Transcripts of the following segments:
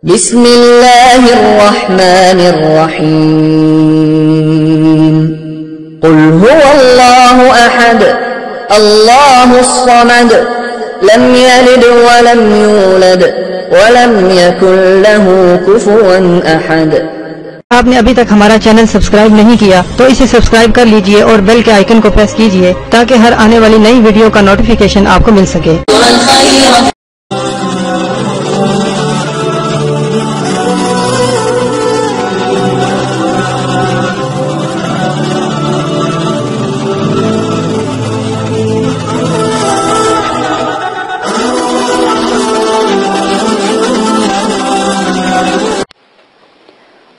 بسم اللہ الرحمن الرحیم قل هو اللہ احد اللہ الصمد لم یلد ولم یولد ولم یکن له کفوا احد۔ آپ نے ابھی تک ہمارا چینل سبسکرائب نہیں کیا تو اسے سبسکرائب کر لیجئے اور بیل کے آئیکن کو پریس کیجئے تاکہ ہر آنے والی نئی ویڈیو کا نوٹیفیکیشن آپ کو مل سکے۔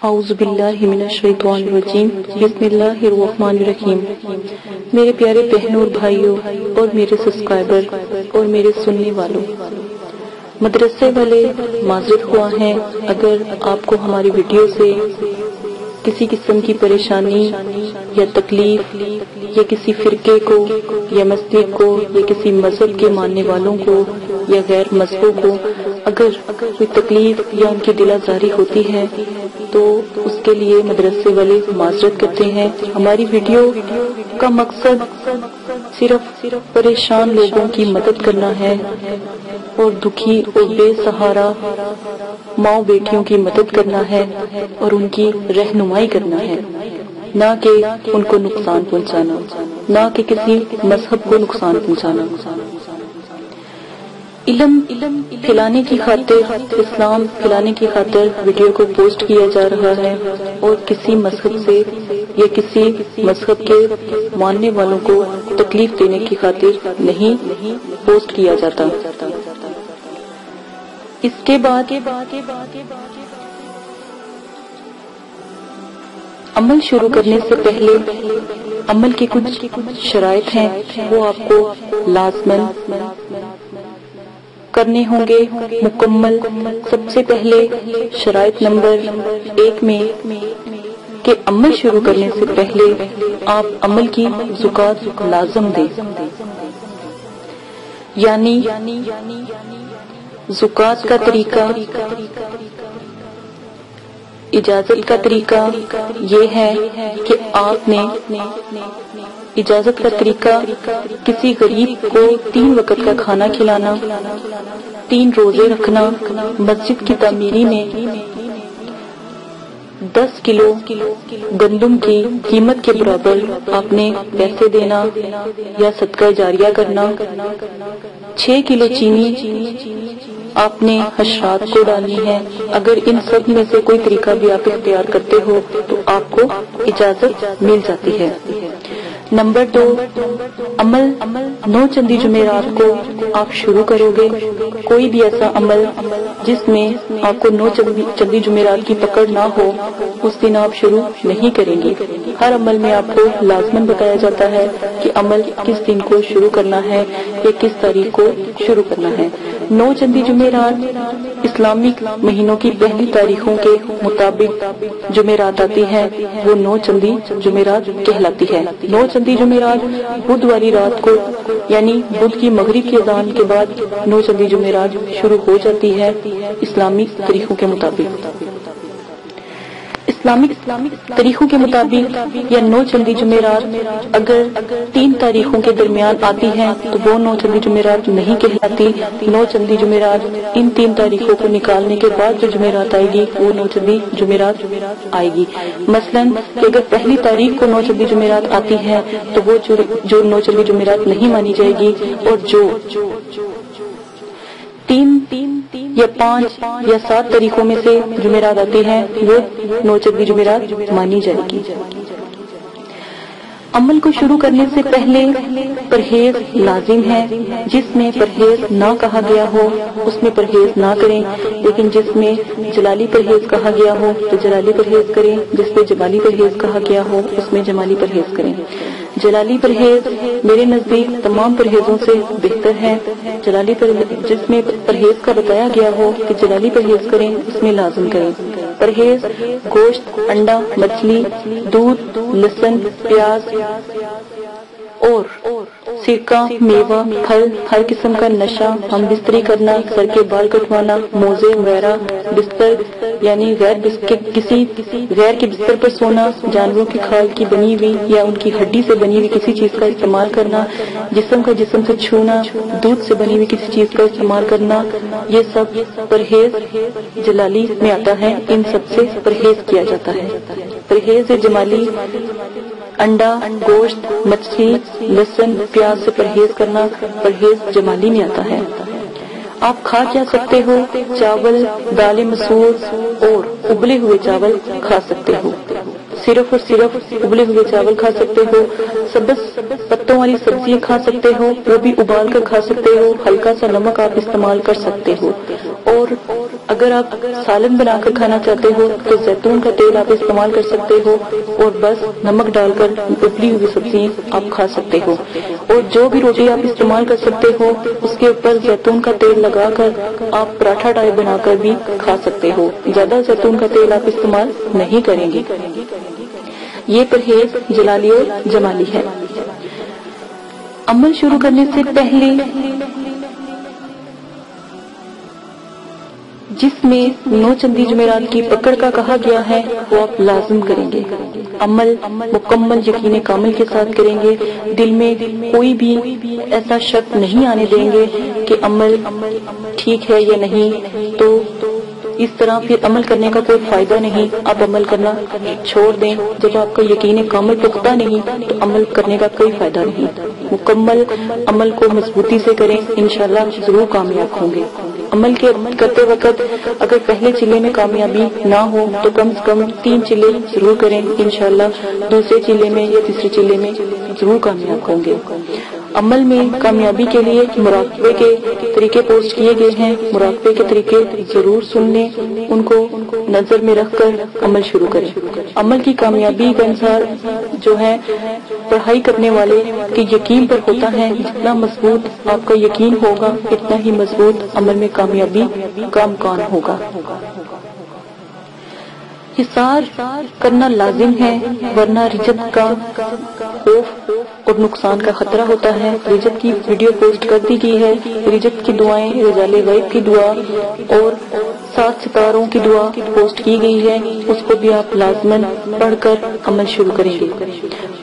اعوذ باللہ من الشیطان الرجیم بسم اللہ الرحمن الرحیم۔ میرے پیارے بہنوں اور بھائیوں اور میرے سبسکرائبر اور میرے سننے والوں، مدرسے والے معذرت خواہ ہیں اگر آپ کو ہماری ویڈیو سے کسی قسم کی پریشانی یا تکلیف یا کسی فرقے کو یا مسجد کو یا کسی مذہب کے ماننے والوں کو یا غیر مذہبوں کو اگر کوئی تکلیف یا ان کی دل آزاری ہوتی ہے تو اس کے لیے مدرسے والے معذرت کرتے ہیں۔ ہماری ویڈیو کا مقصد صرف پریشان لوگوں کی مدد کرنا ہے اور دکھی اور بے سہارا ماں بیٹیوں کی مدد کرنا ہے اور ان کی رہنمائی کرنا ہے، نہ کہ ان کو نقصان پہنچانا، نہ کہ کسی مذہب کو نقصان پہنچانا۔ علم پھیلانے کی خاطر، اسلام پھیلانے کی خاطر ویڈیو کو پوسٹ کیا جا رہا ہے اور کسی مذہب سے یا کسی مذہب کے ماننے والوں کو تکلیف دینے کی خاطر نہیں پوسٹ کیا جاتا۔ اس کے بعد عمل شروع کرنے سے پہلے عمل کی کچھ شرائط ہیں، وہ آپ کو لازماً کرنے ہوں گے مکمل۔ سب سے پہلے شرائط نمبر 1 میں کہ عمل شروع کرنے سے پہلے آپ عمل کی زکوٰۃ لازم دیں، یعنی زکوٰۃ کا طریقہ، اجازت کا طریقہ یہ ہے کہ آپ نے اجازت کا طریقہ کسی غریب کو 3 وقت کا کھانا کھلانا، 3 روزے رکھنا، مسجد کی تعمیری میں 10 کلو گندم کی قیمت کے برابر آپ نے پیسے دینا یا صدقہ جاریہ کرنا، 6 کلو چینی آپ نے حشرات کو ڈالنی ہے۔ اگر ان سب میں سے کوئی طریقہ بھی آپ اختیار کرتے ہو تو آپ کو اجازت مل جاتی ہے۔ نمبر 2، عمل 9 چندی جمعرات کو آپ شروع کرو گے۔ کوئی بھی ایسا عمل جس میں آپ کو 9 چندی جمعرات کی پکڑ نہ ہو اس دن آپ شروع نہیں کریں گے۔ ہر عمل میں آپ کو لازماً بتایا جاتا ہے کہ عمل کس دن کو شروع کرنا ہے یا کس تاریخ کو شروع کرنا ہے۔ 9 چندی جمعرات اسلامک مہینوں کی پہلی تاریخوں کے مطابق جمعرات آتی ہے، وہ 9 چندی جمعرات کہلاتی ہے۔ 9 چندی جمعرات بدھ والی رات کو یعنی بدھ کی مغرب کی اذان کے بعد 9 چندی جمعرات شروع ہو جاتی ہے اسلامی طریقوں کے مطابق۔ اسلامک طریقوں کے مطابق یا 9 چندی جمعرات اگر 3 تاریخوں کے درمیان آتی ہیں تو وہ 9 چندی جمعرات نہیں کہلاتی۔ 9 چندی جمعرات ان 3 تاریخوں کو نکالنے کے بعد جو جمعرات آئے گی وہ 9 چندی جمعرات آئے گی۔ مثلاً کہ اگر پہلی تاریخ کو 9 چندی جمعرات آتی ہے تو وہ جو 9 چندی جمعرات نہیں مانی جائے گی، اور جو 3 یا 5 یا 7 تاریخوں میں سے جمعرات آتی ہیں وہ 9 چندی جمعرات مانی جائے گی۔ عمل کو شروع کرنے سے پہلے پرہیز لازم ہے۔ جس میں پرہیز نہ کہا گیا ہو اس میں پرہیز نہ کریں، لیکن جس میں جلالی پرہیز کہا گیا ہو تو جلالی پرہیز کریں، جس میں جمالی پرہیز کہا گیا ہو اس میں جمالی پرہیز کریں۔ جلالی پرہیز میرے نزدیک تمام پرہیزوں سے بہتر ہے۔ جلالی جس میں پرہیز کا بتایا گیا ہو کہ جلالی پرہیز کریں اس میں لازم کریں۔ پرہیز گوشت، انڈا، مچھلی، دودھ، لہسن، پیاز اور सिरका, मेवा, फल, हर किस्म का नशा, हम बिस्तरी करना, सर के बाल कटवाना, मोजे वगैरह, बिस्तर यानी किसी गैर के बिस्तर पर सोना, जानवरों की खाल की बनी हुई या उनकी हड्डी से बनी हुई किसी चीज का इस्तेमाल करना, जिस्म से छूना, दूध से बनी हुई किसी चीज का इस्तेमाल करना, ये सब परहेज जलाली में आता है। इन सब से परहेज किया जाता है। परहेज जमाली अंडा, गोश्त, मछली, लहसुन, प्याज से परहेज करना परहेज जमाली में आता है। आप खा क्या सकते हो? चावल, दालें मसूर और उबले हुए चावल खा सकते हो। सिर्फ और सिर्फ उबले हुए चावल खा सकते हो। सब्ज पत्तों वाली सब्जियां खा सकते हो, वो भी उबाल कर खा सकते हो। हल्का सा नमक आप इस्तेमाल कर सकते हो। और अगर आप सालन बनाकर खाना चाहते हो तो जैतून का तेल आप इस्तेमाल कर सकते हो और बस नमक डालकर उबली हुई सब्जियां आप खा सकते हो। और जो भी रोटी आप इस्तेमाल कर सकते हो उसके ऊपर जैतून का तेल लगाकर आप पराठा टाइप बनाकर भी खा सकते हो। ज्यादा जैतून का तेल आप इस्तेमाल नहीं करेंगे। ये परहेज जलाली और जमाली है। अमल शुरू करने से पहले जिसमें 9 चंदी जुमेरात की पकड़ का कहा गया है वो आप लाजिम करेंगे। अमल मुकम्मल यकीन कामिल के साथ करेंगे। दिल में कोई भी ऐसा शक नहीं आने देंगे कि अमल ठीक है या नहीं, तो इस तरह फिर अमल करने का कोई फायदा नहीं। आप अमल करना छोड़ दें। जब आपका यकीन कामिल पुख्ता नहीं तो अमल करने का कोई फायदा नहीं। मुकम्मल अमल को मजबूती से करें, इंशाल्लाह जरूर कामयाब होंगे। अमल करते वक्त अगर पहले चिल्ले में कामयाबी ना हो तो कम से कम 3 चिल्ले जरूर करें, इंशाल्लाह दूसरे चिल्ले में या तीसरे चिल्ले में जरूर कामयाब होंगे। अमल में कामयाबी के लिए मुराकबे के तरीके पोस्ट किए गए हैं। मुराकबे के तरीके जरूर सुन लें, उनको नजर में रखकर अमल शुरू करें। अमल की कामयाबी का अनुसार जो है पढ़ाई करने वाले के यकीन पर होता है। जितना मजबूत आपका यकीन होगा इतना ही मजबूत अमल में कामयाबी का इम्कान होगा। हिसार करना लाजिम है, वरना रिजत का खौफ और नुकसान का खतरा होता है। रिजत की वीडियो पोस्ट कर दी गई है। रिजत की दुआएं, रजाले गैब की दुआ और 7 सितारों की दुआ पोस्ट की गई है, उसको भी आप लाजमन पढ़कर अमल शुरू करेंगे।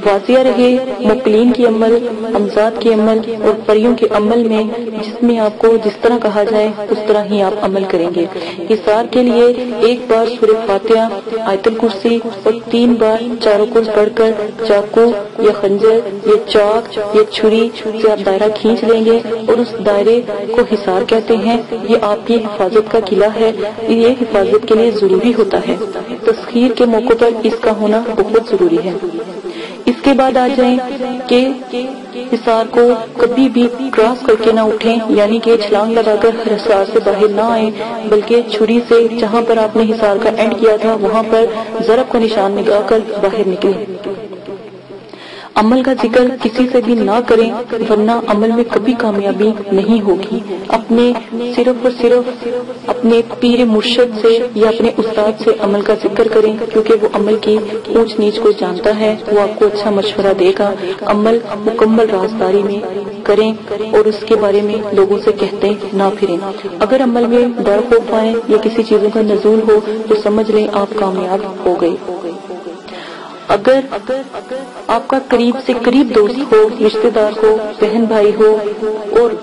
वाजिया रहे मुकलीन की अमल, अमजाद की अमल और परियों के अमल में, जिसमें आपको जिस तरह कहा जाए उस तरह ही आप अमल करेंगे। हिसार के लिए 1 बार सूरह फातिहा, आयतुल कुर्सी और 3 बार चारों कुर्स पढ़कर चाकू या खंजर या चाक या छुरी से आप दायरा खींच लेंगे और उस दायरे को हिसार कहते हैं। ये आपकी हिफाजत का किला है। ये हिफाजत के लिए जरूरी होता है। तस्खीर के मौके पर इसका होना बहुत जरूरी है। इसके बाद आ जाएं कि हिसार को कभी भी क्रॉस करके ना उठें, यानी कि छलांग लगाकर हिसार से बाहर ना आए, बल्कि छुरी से जहां पर आपने हिसार का एंड किया था वहां पर ज़रब का निशान लगाकर बाहर निकलें। अमल का जिक्र किसी से भी ना करें, वरना अमल में कभी कामयाबी नहीं होगी। अपने सिर्फ और सिर्फ अपने पीर मुर्शिद से या अपने उस्ताद से अमल का जिक्र करें, क्योंकि वो अमल की ऊंच नीच को जानता है। वो आपको अच्छा मशवरा देगा। अमल मुकम्मल राजदारी में करें और उसके बारे में लोगों से कहते ना फिरें। अगर अमल में डर खौफ आए या किसी चीजों का नजूल हो तो समझ लें आप कामयाब हो गए। अगर आपका करीब से करीब दोस्त हो, रिश्तेदार हो, बहन भाई हो और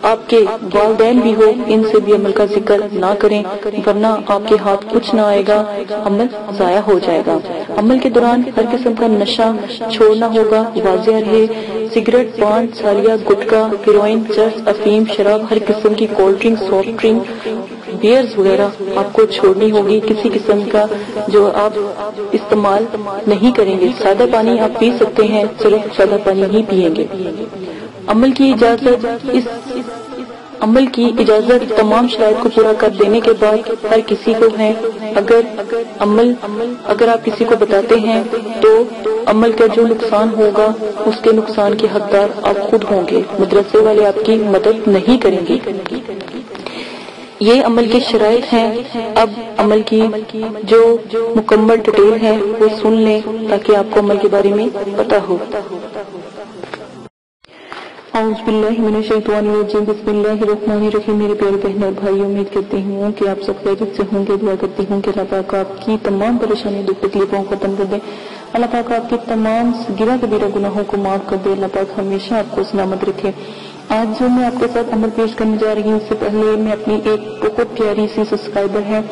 आपके वालिदैन भी हो, इनसे भी अमल का जिक्र ना करें, वरना आपके हाथ कुछ ना आएगा, अमल जाया हो जाएगा। अमल के दौरान हर किस्म का नशा छोड़ना होगा। वाजिया रहे सिगरेट, पान, सालिया, गुटखा, हेरोइन, चर्स, अफीम, शराब, हर किस्म की cold drink, soft drink, beers वगैरह आपको छोड़नी होगी। किसी किस्म का जो आप इस्तेमाल नहीं करेंगे। सादा पानी आप पी सकते हैं, सिर्फ सादा पानी ही पिएंगे। अमल की इजाजत तमाम शराइत को पूरा कर देने के बाद हर किसी को है। अगर आप किसी को बताते हैं तो अमल का जो नुकसान होगा उसके नुकसान के हकदार आप खुद होंगे। मदरसे वाले आपकी मदद नहीं करेंगे। ये अमल के शराइत हैं। अब अमल की जो मुकम्मल डिटेल है वो सुन लें ताकि आपको अमल के बारे में पता हो। औज़ बिल्लाहि मिनश शैतानिर रजीम, बिस्मिल्लाहिर रहमानिर रहीम। मेरे प्यारे बहनों और भाइयों, उम्मीद करती हूँ कि आप सब खैरियत से होंगे। दुआ करती हूँ कि अल्लाह पाक आपकी तमाम परेशानी दुख तकलीफों को खत्म कर दे। अल्लाह पाक आपके तमाम गिरा कबीरा गुनाहों को माफ कर दे। अल्लाह पाक हमेशा आपको सलामत रखे। आज जो मैं आपके साथ अमल पेश करने जा रही हूँ, उससे पहले मैं अपनी एक बहुत प्यारी सी सब्सक्राइबर है,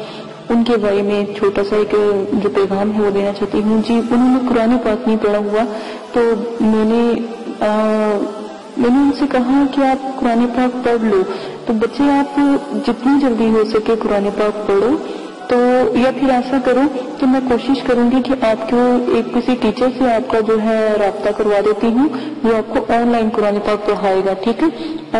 उनके बारे में छोटा सा एक जो पैगाम है वो देना चाहती हूँ। जी, उन्होंने कुरान पाक नहीं पढ़ा हुआ, तो मैंने उनसे कहा कि आप कुरान पाक पढ़ लो। तो बच्चे, आप जितनी जल्दी हो सके कुरान पाक पढ़ो। तो या फिर ऐसा करो कि मैं कोशिश करूंगी कि आपको एक किसी टीचर से आपका जो है राब्ता करवा देती हूँ, जो आपको ऑनलाइन कुरान पाक पढ़ाएगा। ठीक है,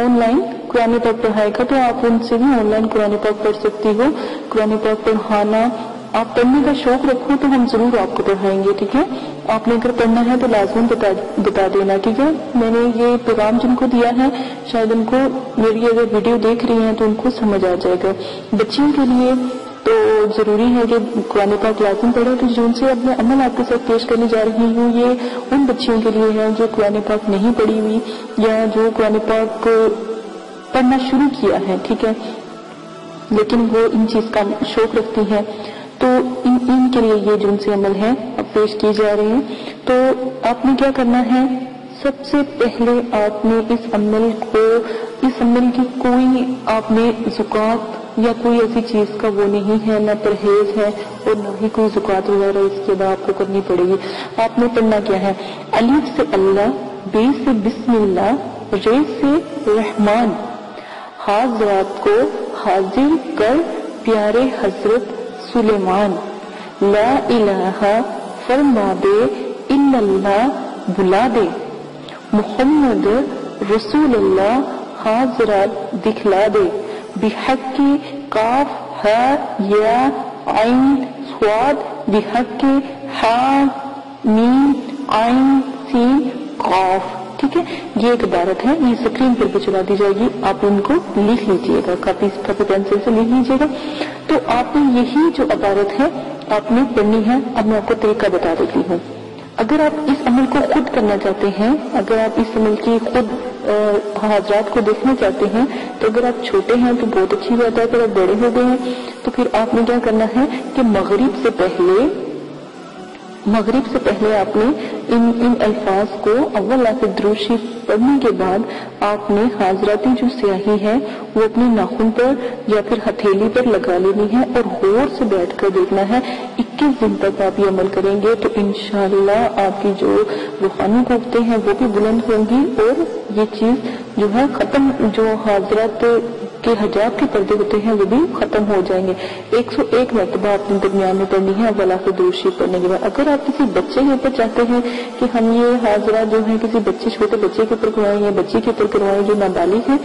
ऑनलाइन कुरान पाक पढ़ाएगा, तो आप उनसे भी ऑनलाइन कुरान पाक पढ़ सकती हो। कुरान पाक पढ़ाना, आप पढ़ने का शौक रखो तो हम जरूर आपको पढ़ाएंगे। ठीक है, आपने अगर पढ़ना है तो लाजमन बता देना। ठीक है, मैंने ये पैगाम जिनको दिया है, शायद उनको मेरी अगर वीडियो देख रही हैं तो उनको समझ आ जाएगा। बच्चियों के लिए तो जरूरी है कि कुरान पाक लाजम पढ़े। तो जिनसे अब मैं अमल आपके साथ पेश करने जा रही हूँ, ये उन बच्चियों के लिए है जो कुरान पाक नहीं पढ़ी हुई या जो कुरान पाक पढ़ना शुरू किया है, ठीक है, लेकिन वो इन चीज का शौक रखती है। तो इनके लिए ये जो उनसे अमल है अब पेश किए जा रहे हैं। तो आपने क्या करना है, सबसे पहले आपने इस अमल की कोई आपने ज़कात या कोई ऐसी चीज का वो नहीं है, न परहेज है और न ही कोई ज़कात वगैरह इसके बाद आपको करनी पड़ेगी। आपने पढ़ना क्या है, अलिफ से अल्लाह, बे से बिस्मिल्लाह, रे से रहमान, हाज़रात को हाजिर कर प्यारे हजरत सुलेमान, ला इलाहा फरमा दे, इल्लल्लाह बुला दे, मुहम्मद रसूलुल्लाह हाज़रात दिखला दे, बिहक्की काफ हा या आइन स्वाद, बिहक्की हा मीम आइन सीन काफ। ठीक है, ये एक इबारत है, ये स्क्रीन पर भी चला दी जाएगी, आप इनको लिख लीजिएगा, काफी पेंसिल से लिख लीजिएगा। तो आपने यही जो इबारत है आपने पढ़नी है। अब मैं आपको तरीका बता देती हूँ। अगर आप इस अमल को खुद करना चाहते हैं, अगर आप इस अमल की खुद हाजरात को देखना चाहते हैं, तो अगर आप छोटे हैं तो बहुत अच्छी बात है। अगर आप बड़े हो गए हैं तो फिर आपने क्या करना है कि मगरिब से पहले आपने इन अल्फाज को अव्वल आखिर दुरूद शरीफ पढ़ने के बाद आपने हाजराती जो स्याही है वो अपने नाखून पर या फिर हथेली पर लगा लेनी है और गौर से बैठकर देखना है। 21 दिन तक आप ये अमल करेंगे तो इंशाअल्लाह आपकी जो रूहानी कुव्वतें हैं वो भी बुलंद होंगी और ये चीज जो है खत्म, जो हाजरात के हिजाब के पर्दे होते हैं वो भी खत्म हो जाएंगे। 101 मरतबा अपने दरमियान में पढ़नी है अव्वल आखिर दुरूद शरीफ पढ़ने के बाद। अगर आप किसी बच्चे के ऊपर चाहते हैं कि हम ये हाजरा जो है किसी बच्चे, छोटे बच्चे के ऊपर करवाएं या बच्चे के ऊपर करवाएं जो नाबालिग है,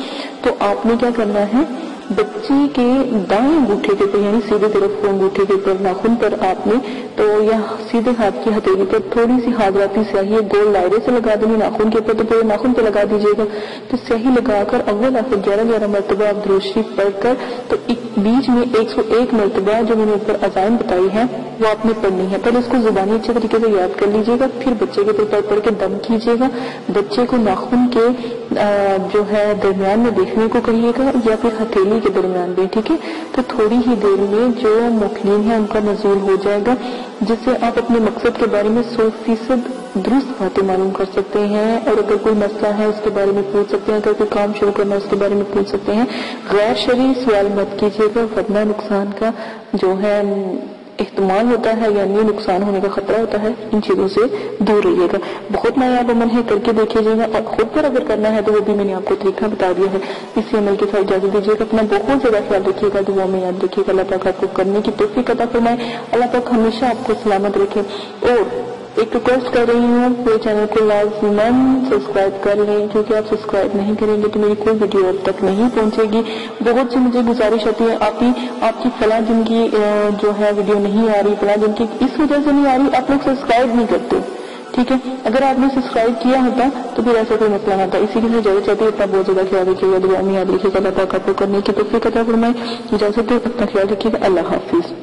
तो आपने क्या करना है, बच्चे के दाएं अंगूठे के ऊपर यानी सीधे तरफ अंगूठे के ऊपर नाखून पर आपने तो या सीधे हाथ की हथेली पर थोड़ी सी हाजराती स्याही गोल दायरे से लगा देनी नाखून के ऊपर, तो पूरे नाखून पर लगा दीजिएगा। तो स्याही लगाकर अव्वल आखिर 11-11 मरतबा आप दुरूद शरीफ पढ़कर तो बीच में 101 मरतबा जो मैंने ऊपर अज़ान बताई है वो आपने पढ़नी है। पहले इसको जुबानी अच्छे तरीके से याद कर लीजिएगा, फिर बच्चे के ऊपर पढ़ के दम कीजिएगा। बच्चे को नाखून के जो है दरमियान में देखने को कहिएगा या फिर हथेली के दरमियान में। ठीक है, तो थोड़ी ही देर में जो मुखलीन है उनका नज़ूल हो जाएगा, जिससे आप अपने मकसद के बारे में 100% दुरुस्त बातें मालूम कर सकते हैं। और अगर कोई मसला है उसके बारे में पूछ सकते हैं, अगर कोई काम शुरू करना है उसके बारे में पूछ सकते हैं। गैर शरई सवाल मत कीजिएगा, वरना नुकसान का जो है एहतमाल होता है यानी नुकसान होने का खतरा होता है। इन चीजों से दूर रहिएगा। बहुत नायाब अमल है, करके देखिएगा। और खुद पर अगर करना है तो वो भी मैंने आपको तरीका बता दिया है। इसी अमल के साथ इजाजत दीजिएगा। अपना बहुत ज्यादा ख्याल रखिएगा, दुआ में याद रखिएगा। अल्लाह पाक आपको करने की तौफीक अता फरमाए। अल्लाह पाक हमेशा आपको सलामत रखे। और एक रिक्वेस्ट कर रही हूँ, मेरे चैनल को लाजमन सब्सक्राइब कर लें, क्योंकि आप सब्सक्राइब नहीं करेंगे तो मेरी कोई वीडियो अब तक नहीं पहुंचेगी। बहुत सी मुझे गुजारिश होती है, आपकी फला दिन की जो है वीडियो नहीं आ रही, फला दिन की इस वजह से नहीं आ रही, आप लोग सब्सक्राइब नहीं करते। ठीक है, अगर आपने सब्सक्राइब किया होता तो फिर ऐसा कोई मसला ना था। इसी के लिए इजाजत चाहती है, अपना बहुत ज्यादा ख्याल रखिएगा, दुआ में याद रखिएगा। अल्लाह पाक आपको करने की तौफीक अता फरमाए। इजाजत दे, अपना ख्याल रखिएगा। अल्लाह हाफिज।